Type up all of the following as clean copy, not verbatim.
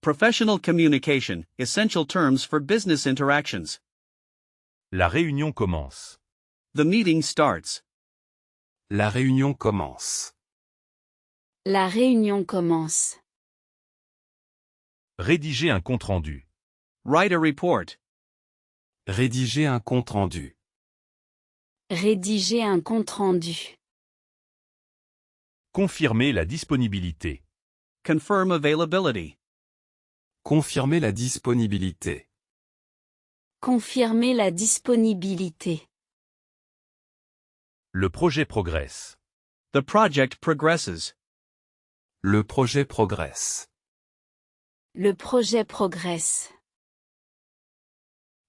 Professional communication, essential terms for business interactions. La réunion commence. The meeting starts. La réunion commence. La réunion commence. Rédiger un compte-rendu. Write a report. Rédiger un compte-rendu. Rédiger un compte-rendu. Confirmer la disponibilité. Confirm availability. Confirmer la disponibilité. Confirmer la disponibilité. Le projet progresse. The project progresses. Le projet progresse. Le projet progresse.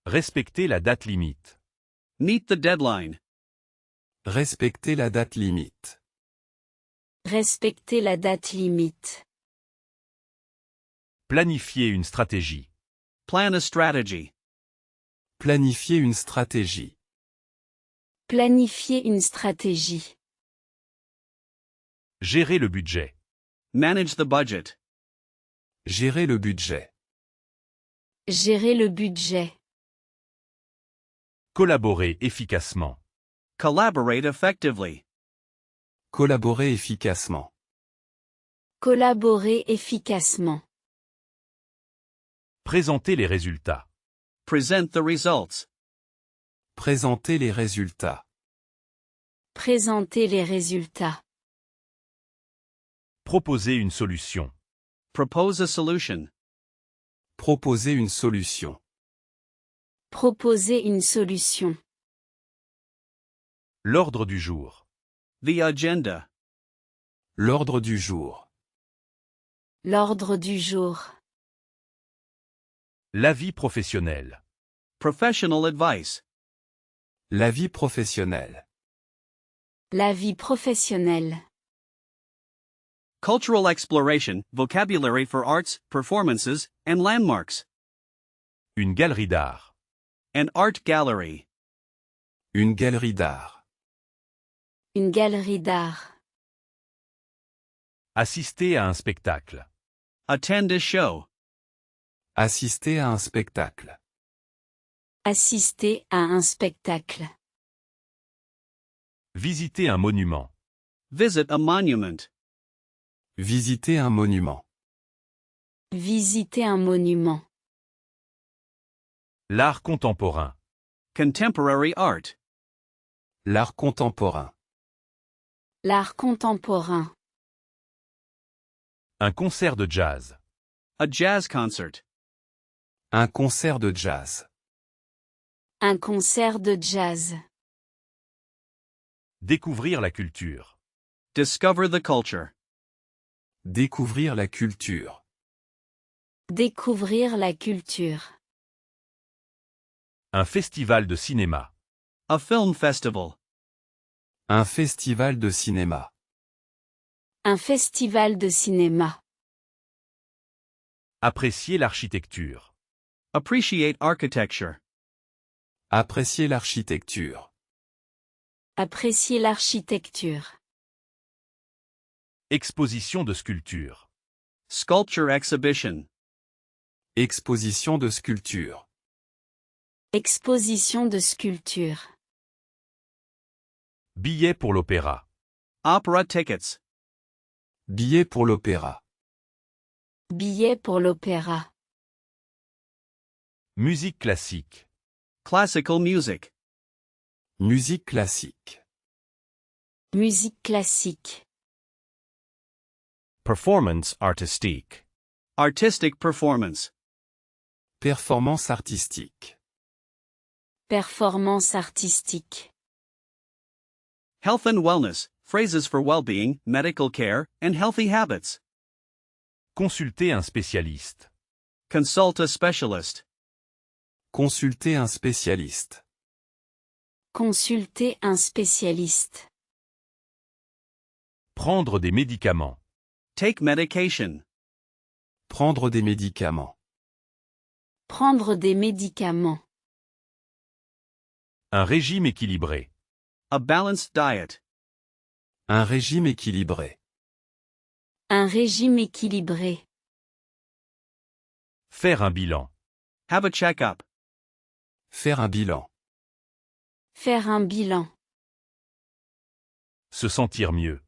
Respecter la date limite. Meet the deadline. Respecter la date limite. Respecter la date limite. Planifier une stratégie. Plan a strategy. Planifier une stratégie. Planifier une stratégie. Gérer le budget. Manage the budget. Gérer le budget. Gérer le budget. Collaborer efficacement. Collaborate effectively. Collaborer efficacement. Collaborer efficacement. Présenter les résultats. Present the results. Présenter les résultats. Présenter les résultats. Proposer une solution. Propose a solution. Proposer une solution. Proposer une solution. L'ordre du jour. The agenda. L'ordre du jour. L'ordre du jour. L'avis professionnel. Professional advice. La vie professionnelle. La vie professionnelle. Cultural exploration, vocabulary for arts, performances, and landmarks. Une galerie d'art. An art gallery. Une galerie d'art. Une galerie d'art. Assister à un spectacle. Attend a show. Assister à un spectacle. Assister à un spectacle. Visiter un monument. Visit a monument. Visiter un monument. Visiter un monument. L'art contemporain. Contemporary art. L'art contemporain. L'art contemporain. Un concert de jazz. A jazz concert. Un concert de jazz. Un concert de jazz. Découvrir la culture. Discover the culture. Découvrir la culture. Découvrir la culture. Un festival de cinéma. A film festival. Un festival de cinéma. Un festival de cinéma. Apprécier l'architecture. Appreciate architecture. Apprécier l'architecture. Apprécier l'architecture. Exposition de sculpture. Sculpture exhibition. Exposition de sculpture. Exposition de sculpture. Billet pour l'opéra. Opera tickets. Billet pour l'opéra. Billet pour l'opéra. Musique classique. Classical music. Musique classique. Musique classique. Performance artistique. Artistic performance. Performance artistique. Performance artistique. Health and wellness, phrases for well-being, medical care, and healthy habits. Consulter un spécialiste. Consult a specialist. Consulter un spécialiste. Consulter un spécialiste. Prendre des médicaments. Take medication. Prendre des médicaments. Prendre des médicaments. Un régime équilibré. A balanced diet. Un régime équilibré. Un régime équilibré. Faire un bilan. Have a checkup. Faire un bilan. Faire un bilan. Se sentir mieux.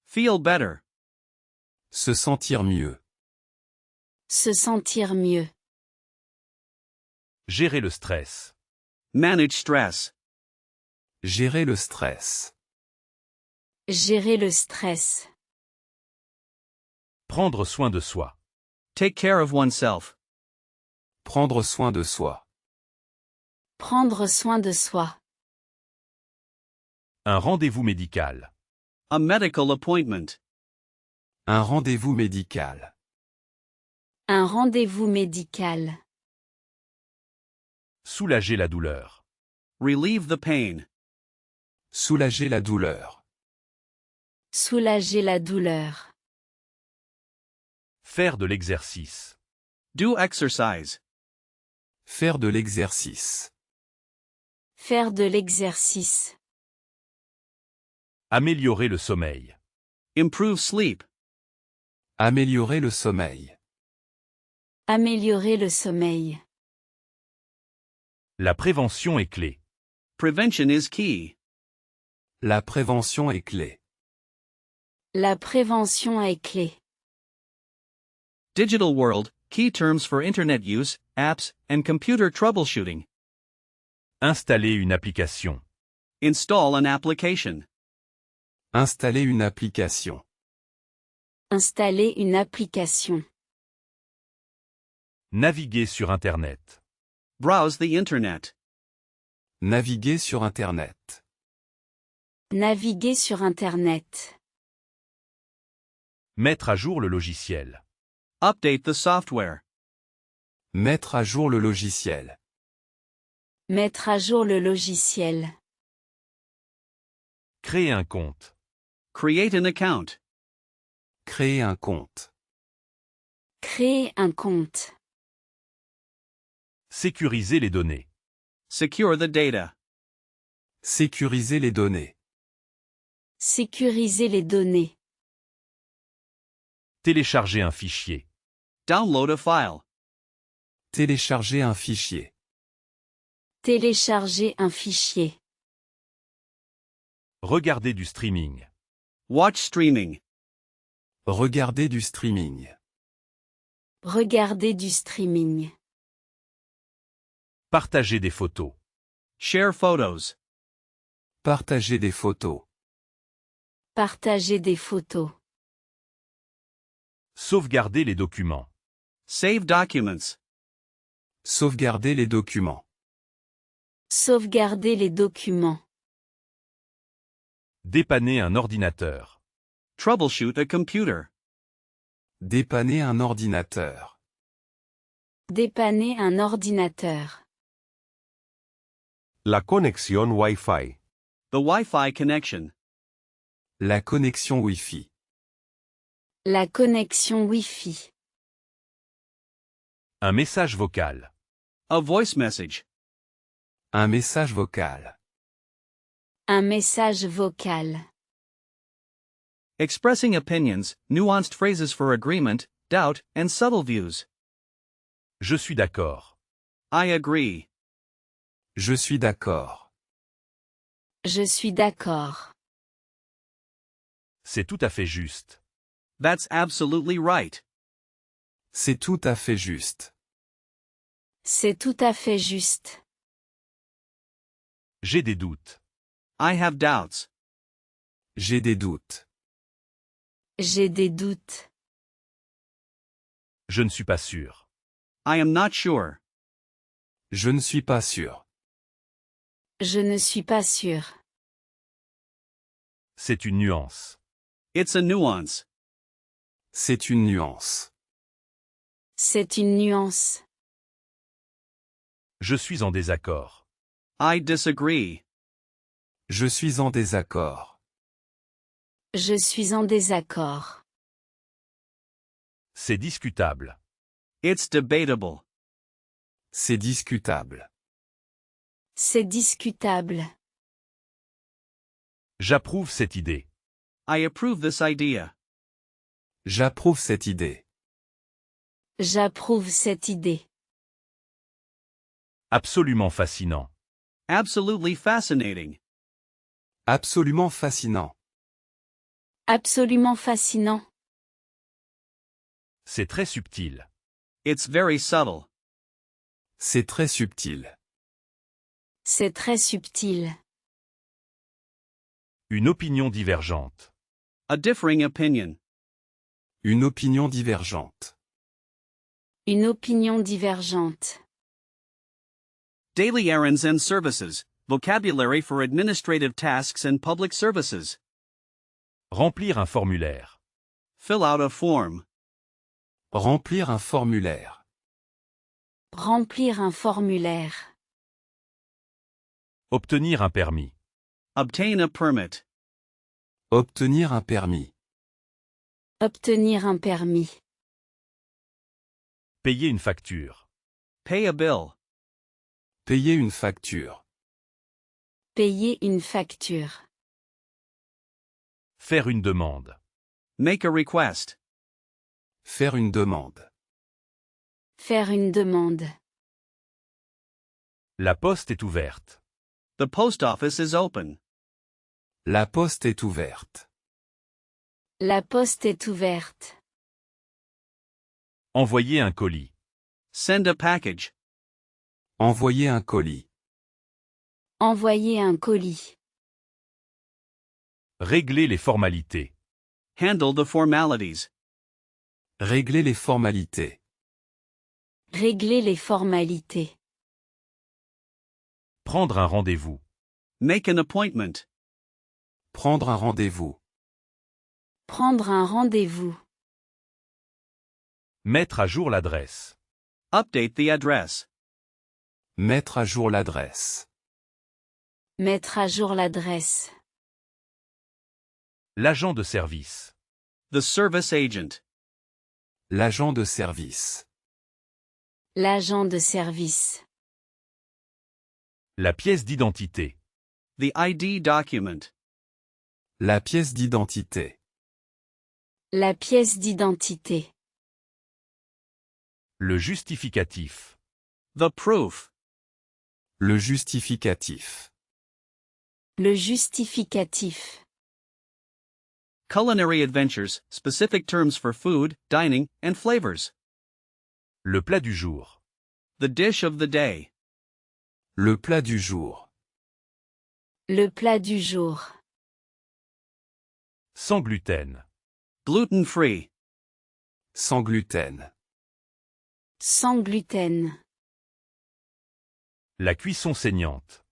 Feel better. Se sentir mieux. Se sentir mieux. Gérer le stress. Manage stress. Gérer le stress. Gérer le stress. Prendre soin de soi. Take care of oneself. Prendre soin de soi. Prendre soin de soi. Un rendez-vous médical. A medical appointment. Un rendez-vous médical. Un rendez-vous médical. Soulager la douleur. Relieve the pain. Soulager la douleur. Soulager la douleur. Faire de l'exercice. Do exercise. Faire de l'exercice. Faire de l'exercice. Améliorer le sommeil. Improve sleep. Améliorer le sommeil. Améliorer le sommeil. La prévention est clé. Prevention is key. La prévention est clé. La prévention est clé. Digital world, key terms for internet use, apps, and computer troubleshooting. Installer une application. Install an application. Installer une application. Installer une application. Naviguer sur Internet. Browse the internet. Naviguer sur Internet. Naviguer sur Internet. Mettre à jour le logiciel. Update the software. Mettre à jour le logiciel. Mettre à jour le logiciel. Créer un compte. Create an account. Créer un compte. Créer un compte. Sécuriser les données. Secure the data. Sécuriser les données. Sécuriser les données. Télécharger un fichier. Download a file. Télécharger un fichier. Télécharger un fichier. Regarder du streaming. Watch streaming. Regarder du streaming. Regarder du streaming. Partager des photos. Share photos. Partager des photos. Partager des photos. Sauvegarder les documents. Save documents. Sauvegarder les documents. Sauvegarder les documents. Dépanner un ordinateur. Troubleshoot a computer. Dépanner un ordinateur. Dépanner un ordinateur. La conexión Wi-Fi. The Wi-Fi connection. La connexion Wi-Fi. La connexion Wi-Fi. Un message vocal. A voice message. Un message vocal. Un message vocal. Expressing opinions, nuanced phrases for agreement, doubt, and subtle views. Je suis d'accord. I agree. Je suis d'accord. Je suis d'accord. C'est tout à fait juste. That's absolutely right. C'est tout à fait juste. C'est tout à fait juste. J'ai des doutes. I have doubts. J'ai des doutes. J'ai des doutes. Je ne suis pas sûr. I am not sure. Je ne suis pas sûr. Je ne suis pas sûr. C'est une nuance. It's a nuance. C'est une nuance. C'est une nuance. Je suis en désaccord. I disagree. Je suis en désaccord. Je suis en désaccord. C'est discutable. It's debatable. C'est discutable. C'est discutable. J'approuve cette idée. I approve this idea. J'approuve cette idée. J'approuve cette idée. Absolument fascinant. Absolutely fascinating. Absolument fascinant. Absolument fascinant. C'est très subtil. It's very subtle. C'est très subtil. C'est très subtil. Une opinion divergente. A differing opinion. Une opinion divergente. Une opinion divergente. Daily errands and services. Vocabulary for administrative tasks and public services. Remplir un formulaire. Fill out a form. Remplir un formulaire. Remplir un formulaire. Obtenir un permis. Obtain a permit. Obtenir un permis. Obtenir un permis. Payer une facture. Pay a bill. Payer une facture. Payer une facture. Faire une demande. Make a request. Faire une demande. Faire une demande. La poste est ouverte. The post office is open. La poste est ouverte. La poste est ouverte. Envoyer un colis. Send a package. Envoyer un colis. Envoyer un colis. Régler les formalités. Handle the formalities. Régler les formalités. Régler les formalités. Prendre un rendez-vous. Make an appointment. Prendre un rendez-vous. Prendre un rendez-vous. Mettre à jour l'adresse. Update the address. Mettre à jour l'adresse. Mettre à jour l'adresse. L'agent de service. The service agent. L'agent de service. L'agent de service. La pièce d'identité. The ID document. La pièce d'identité. La pièce d'identité. Le justificatif. The proof. Le justificatif. Le justificatif. Culinary adventures, specific terms for food, dining, and flavors. Le plat du jour. The dish of the day. Le plat du jour. Le plat du jour. Sans gluten. Gluten-free. Sans gluten. Sans gluten. La cuisson saignante.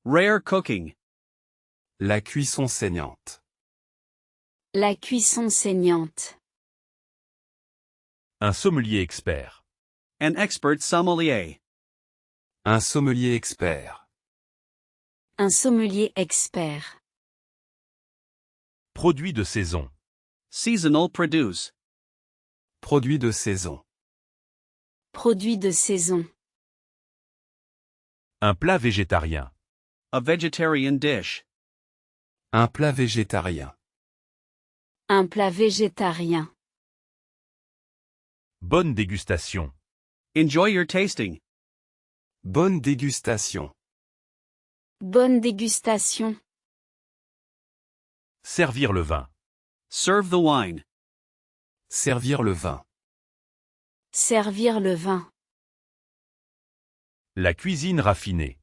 Rare cooking. La cuisson saignante. La cuisson saignante. Un sommelier expert. An expert sommelier. Un sommelier expert. Un sommelier expert. Produit de saison. Seasonal produce. Produit de saison. Produit de saison. Un plat végétarien. A vegetarian dish. Un plat végétarien. Un plat végétarien. Bonne dégustation. Enjoy your tasting. Bonne dégustation. Bonne dégustation. Servir le vin. Serve the wine. Servir le vin. Servir le vin. La cuisine raffinée.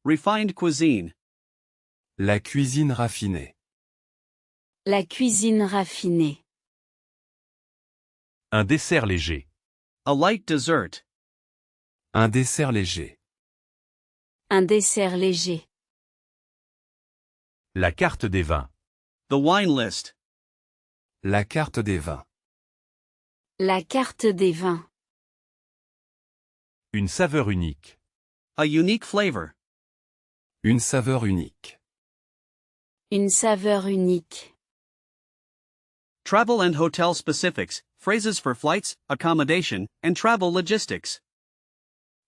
Refined cuisine. La cuisine raffinée. La cuisine raffinée. Un dessert léger. A light dessert. Un dessert léger. Un dessert léger. La carte des vins. The wine list. La carte des vins. La carte des vins. Une saveur unique. A unique flavor. Une saveur unique. Une saveur unique. Travel and hotel specifics, phrases for flights, accommodation, and travel logistics.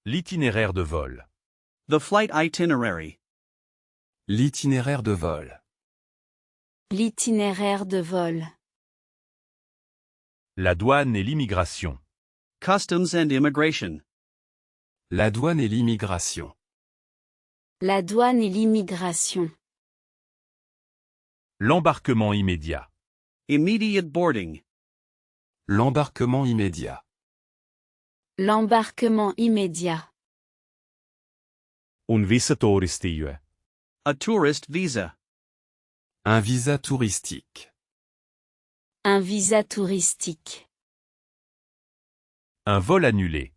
L'itinéraire de vol. The flight itinerary. L'itinéraire de vol. L'itinéraire de vol. La douane et l'immigration. Customs and immigration. La douane et l'immigration. La douane et l'immigration. L'embarquement immédiat. Immediate boarding. L'embarquement immédiat. L'embarquement immédiat. Un visatoristyre. A tourist visa. Un visa touristique. Un visa touristique. Un vol annulé.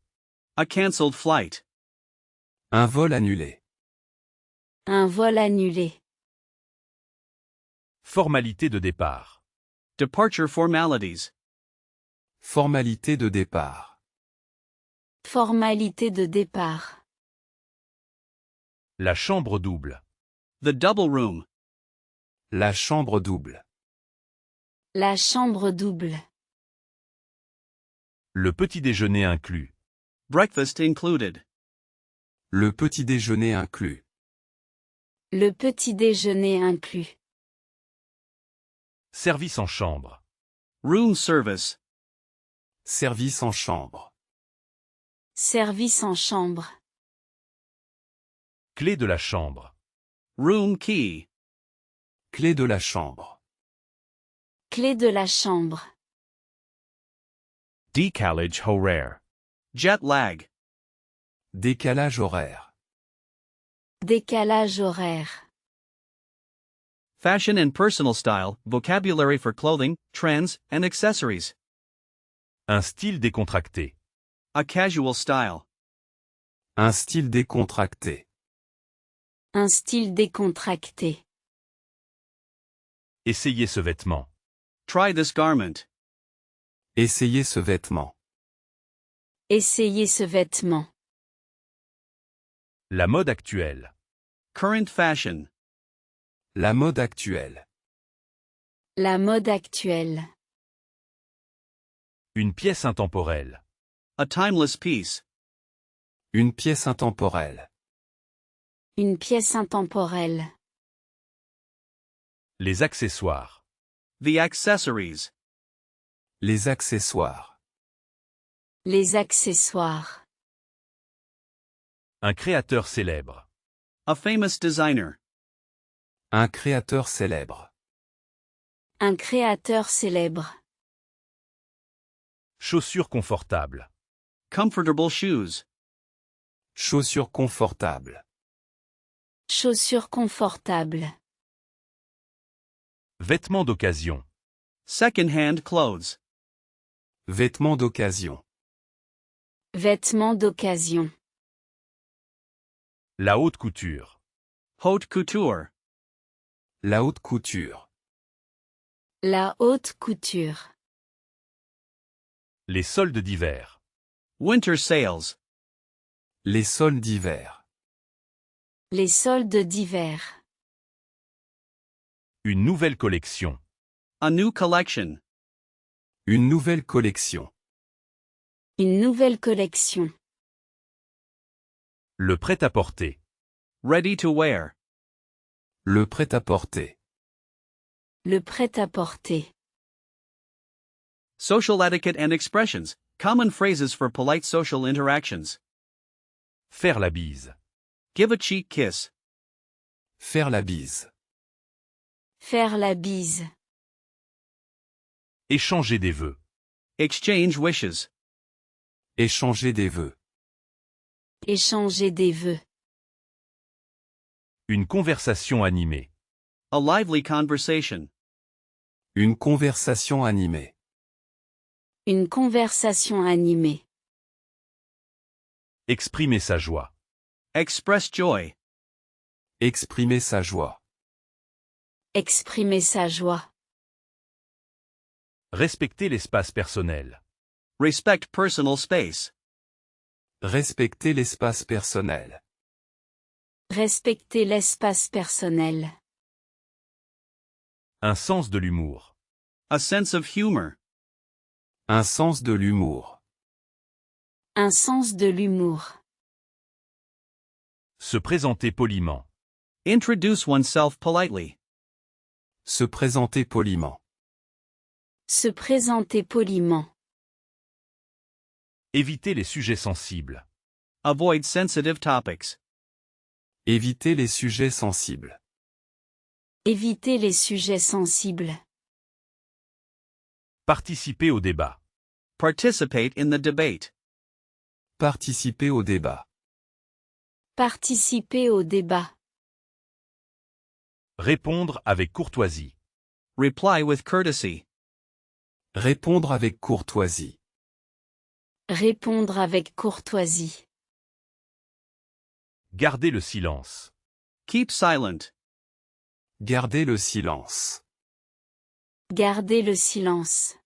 A cancelled flight. Un vol annulé. Un vol annulé. Formalité de départ. Departure formalities. Formalité de départ. Formalité de départ. La chambre double. The double room. La chambre double. La chambre double. Le petit déjeuner inclus. Breakfast included. Le petit déjeuner inclus. Le petit déjeuner inclus. Service en chambre. Room service. Service en chambre. Service en chambre. Clé de la chambre. Room key. Clé de la chambre. Clé de la chambre. Decalage horaire. Jet lag. Décalage horaire. Décalage horaire. Fashion and personal style, vocabulary for clothing, trends, and accessories. Un style décontracté. A casual style. Un style décontracté. Un style décontracté. Essayez ce vêtement. Try this garment. Essayez ce vêtement. Essayez ce vêtement. La mode actuelle. Current fashion. La mode actuelle. La mode actuelle. Une pièce intemporelle. A timeless piece. Une pièce intemporelle. Une pièce intemporelle. Les accessoires. The accessories. Les accessoires. Les accessoires. Un créateur célèbre. A famous designer. Un créateur célèbre. Un créateur célèbre. Chaussures confortables. Comfortable shoes. Chaussures confortables. Chaussures confortables. Vêtements d'occasion. Second-hand clothes. Vêtements d'occasion. Vêtements d'occasion. La haute couture. Haute couture. La haute couture. La haute couture. Les soldes d'hiver. Winter sales. Les soldes d'hiver. Les soldes d'hiver. Une nouvelle collection. A new collection. Une nouvelle collection. Une nouvelle collection. Le prêt-à-porter. Ready to wear. Le prêt-à-porter. Le prêt-à-porter. Social etiquette and expressions. Common phrases for polite social interactions. Faire la bise. Give a cheek kiss. Faire la bise. Faire la bise. Échanger des vœux. Exchange wishes. Échanger des vœux. Échanger des vœux. Une conversation animée. A lively conversation. Une conversation animée. Une conversation animée. Exprimer sa joie. Express joy. Exprimer sa joie. Exprimer sa joie. Respecter l'espace personnel. Respect personal space. Respecter l'espace personnel. Respecter l'espace personnel. Un sens de l'humour. A sense of humor. Un sens de l'humour. Un sens de l'humour. Se présenter poliment. Introduce oneself politely. Se présenter poliment. Se présenter poliment. Éviter les sujets sensibles. Avoid sensitive topics. Éviter les sujets sensibles. Éviter les sujets sensibles. Participer au débat. Participate in the debate. Participer au débat. Participer au débat. Répondre avec courtoisie. Reply with courtesy. Répondre avec courtoisie. Répondre avec courtoisie. Garder le silence. Keep silent. Garder le silence. Garder le silence.